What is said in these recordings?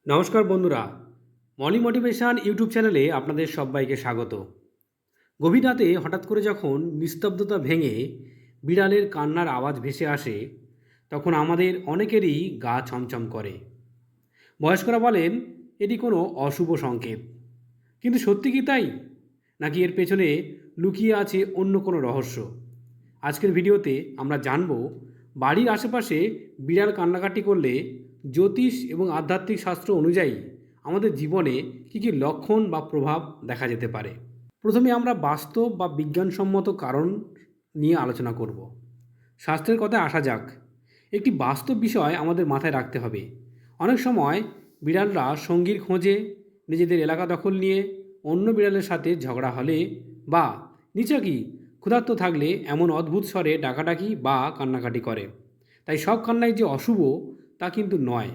নমস্কার বন্ধুরা, Moli motivation YouTube চ্যানেলে আপনাদের সবাইকে স্বাগত। গভীর রাতে হঠাৎ করে যখন নিস্তব্ধতা ভেঙে বিড়ালের কান্নার আওয়াজ ভেসে আসে, তখন আমাদের অনেকেরই গা ছমছম করে। বয়স্করা বলেন এটি কোনো অশুভ সংকেত, কিন্তু সত্যি কি তাই? নাকি এর পেছনে লুকিয়ে আছে অন্য কোনো রহস্য? আজকের ভিডিওতে আমরা জানব বাড়ির আশেপাশে বিড়াল কান্নাকাটি করলে জ্যোতিষ এবং আধ্যাত্মিক শাস্ত্র অনুযায়ী আমাদের জীবনে কী কী লক্ষণ বা প্রভাব দেখা যেতে পারে। প্রথমে আমরা বাস্তব বা বিজ্ঞানসম্মত কারণ নিয়ে আলোচনা করব। স্বাস্থ্যের কথায় আসা যাক। একটি বাস্তব বিষয় আমাদের মাথায় রাখতে হবে। অনেক সময় বিড়ালরা সঙ্গীর খোঁজে, নিজেদের এলাকা দখল নিয়ে, অন্য বিড়ালের সাথে ঝগড়া হলে বা নিছকই ক্ষুধার্ত থাকলে এমন অদ্ভুত স্বরে ডাকাডাকি বা কান্নাকাটি করে। তাই সব কান্নাই যে অশুভ তা কিন্তু নয়।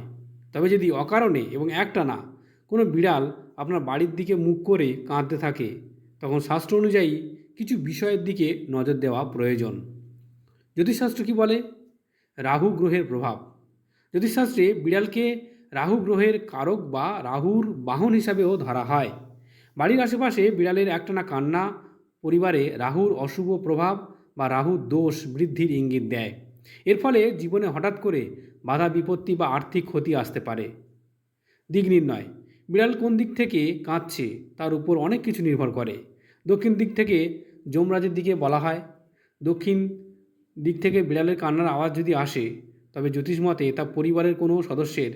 তবে যদি অকারণে এবং একটানা কোনো বিড়াল আপনার বাড়ির দিকে মুখ করে কাঁদতে থাকে, তখন শাস্ত্র অনুযায়ী কিছু বিষয়ের দিকে নজর দেওয়া প্রয়োজন। জ্যোতিষশাস্ত্র কী বলে? রাহু গ্রহের প্রভাব। জ্যোতিষশাস্ত্রে বিড়ালকে রাহু গ্রহের কারক বা রাহুর বাহন হিসাবেও ধরা হয়। বাড়ির আশেপাশে বিড়ালের একটানা কান্না পরিবারে রাহুর অশুভ প্রভাব বা রাহুর দোষ বৃদ্ধির ইঙ্গিত দেয়। এর ফলে জীবনে হঠাৎ করে বাধা বিপত্তি বা আর্থিক ক্ষতি আসতে পারে। দিক নির্ণয়। বিড়াল কোন দিক থেকে কাঁদছে তার উপর অনেক কিছু নির্ভর করে। দক্ষিণ দিক থেকে যমরাজের দিকে বলা হয়। দক্ষিণ দিক থেকে বিড়ালের কান্নার আওয়াজ যদি আসে, তবে জ্যোতিষ মতে তা পরিবারের কোনো সদস্যের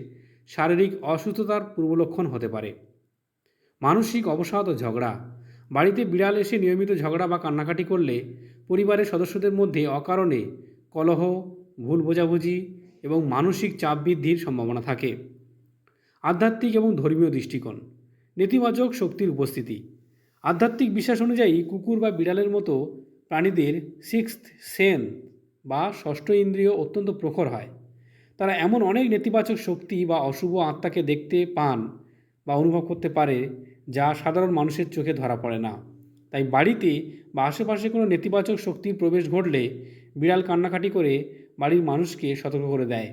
শারীরিক অসুস্থতার পূর্বলক্ষণ হতে পারে। মানসিক অবসাদ ও ঝগড়া। বাড়িতে বিড়াল এসে নিয়মিত ঝগড়া বা কান্নাকাটি করলে পরিবারের সদস্যদের মধ্যে অকারণে কলহ, ভুল বোঝাবুঝি এবং মানসিক চাপ বৃদ্ধির সম্ভাবনা থাকে। আধ্যাত্মিক এবং ধর্মীয় দৃষ্টিকোণ। নেতিবাচক শক্তির উপস্থিতি। আধ্যাত্মিক বিশ্বাস অনুযায়ী কুকুর বা বিড়ালের মতো প্রাণীদের সিক্সথ সেন বা ষষ্ঠ ইন্দ্রিয় অত্যন্ত প্রখর হয়। তারা এমন অনেক নেতিবাচক শক্তি বা অশুভ আত্মাকে দেখতে পান বা অনুভব করতে পারে যা সাধারণ মানুষের চোখে ধরা পড়ে না। তাই বাড়িতে বা আশেপাশে কোনো নেতিবাচক শক্তির প্রবেশ ঘটলে বিড়াল কান্নাকাটি করে বাড়ির মানুষকে সতর্ক করে দেয়।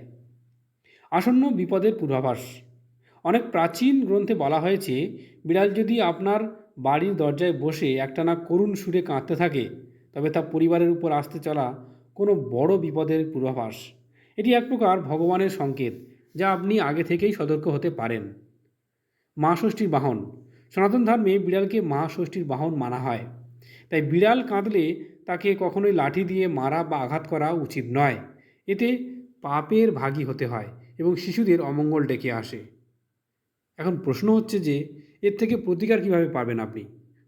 আসন্ন বিপদের পূর্বাভাস। অনেক প্রাচীন গ্রন্থে বলা হয়েছে, বিড়াল যদি আপনার বাড়ির দরজায় বসে একটানা করুণ সুরে কাঁদতে থাকে, তবে তা পরিবারের উপর আসতে চলা কোনো বড় বিপদের পূর্বাভাস। এটি এক প্রকার ভগবানের সংকেত, যা আপনি আগে থেকেই সতর্ক হতে পারেন। মা ষষ্ঠীর বাহন। সনাতন ধর্মে বিড়ালকে মা ষষ্ঠীর বাহন মানা হয়। তাই বিড়াল কাঁদলে তাকে কখনোই লাঠি দিয়ে মারা বা আঘাত করা উচিত নয়। এতে পাপের ভাগী হতে হয় এবং শিশুদের অমঙ্গল ডেকে আসে। এখন প্রশ্ন হচ্ছে যে এর থেকে প্রতিকার কীভাবে পাবেন আপনি?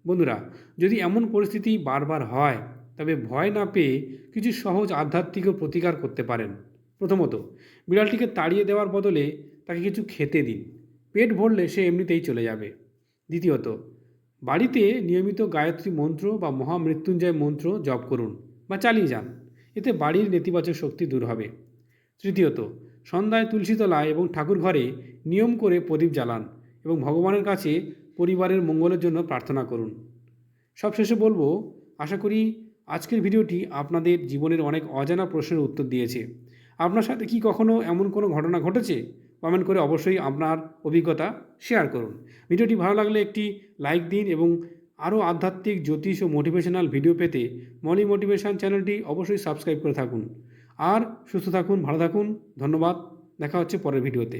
বন্ধুরা, যদি এমন পরিস্থিতি বারবার হয়, তবে ভয় না পেয়ে কিছু সহজ আধ্যাত্মিক প্রতিকার করতে পারেন। প্রথমত, বিড়ালটিকে তাড়িয়ে দেওয়ার বদলে তাকে কিছু খেতে দিন। পেট ভরলে সে এমনিতেই চলে যাবে। দ্বিতীয়ত, বাড়িতে নিয়মিত গায়ত্রী মন্ত্র বা মহামৃত্যুঞ্জয় মন্ত্র জপ করুন বা চালিয়ে যান। এতে বাড়ির নেতিবাচক শক্তি দূর হবে। তৃতীয়ত, সন্ধ্যায় তুলসীতলায় এবং ঠাকুর ঘরে নিয়ম করে প্রদীপ জ্বালান এবং ভগবানের কাছে পরিবারের মঙ্গলের জন্য প্রার্থনা করুন। সবশেষে বলবো, আশা করি আজকের ভিডিওটি আপনাদের জীবনের অনেক অজানা প্রশ্নের উত্তর দিয়েছে। আপনার সাথে কি কখনো এমন কোনো ঘটনা ঘটেছে? কমেন্ট করে অবশ্যই আপনার অভিজ্ঞতা শেয়ার করুন। ভিডিওটি ভালো লাগলে একটি লাইক দিন এবং আরও আধ্যাত্মিক, জ্যোতিষ ও মোটিভেশনাল ভিডিও পেতে মলি মোটিভেশন চ্যানেলটি অবশ্যই সাবস্ক্রাইব করে থাকুন। আর সুস্থ থাকুন, ভালো থাকুন। ধন্যবাদ। দেখা হচ্ছে পরের ভিডিওতে।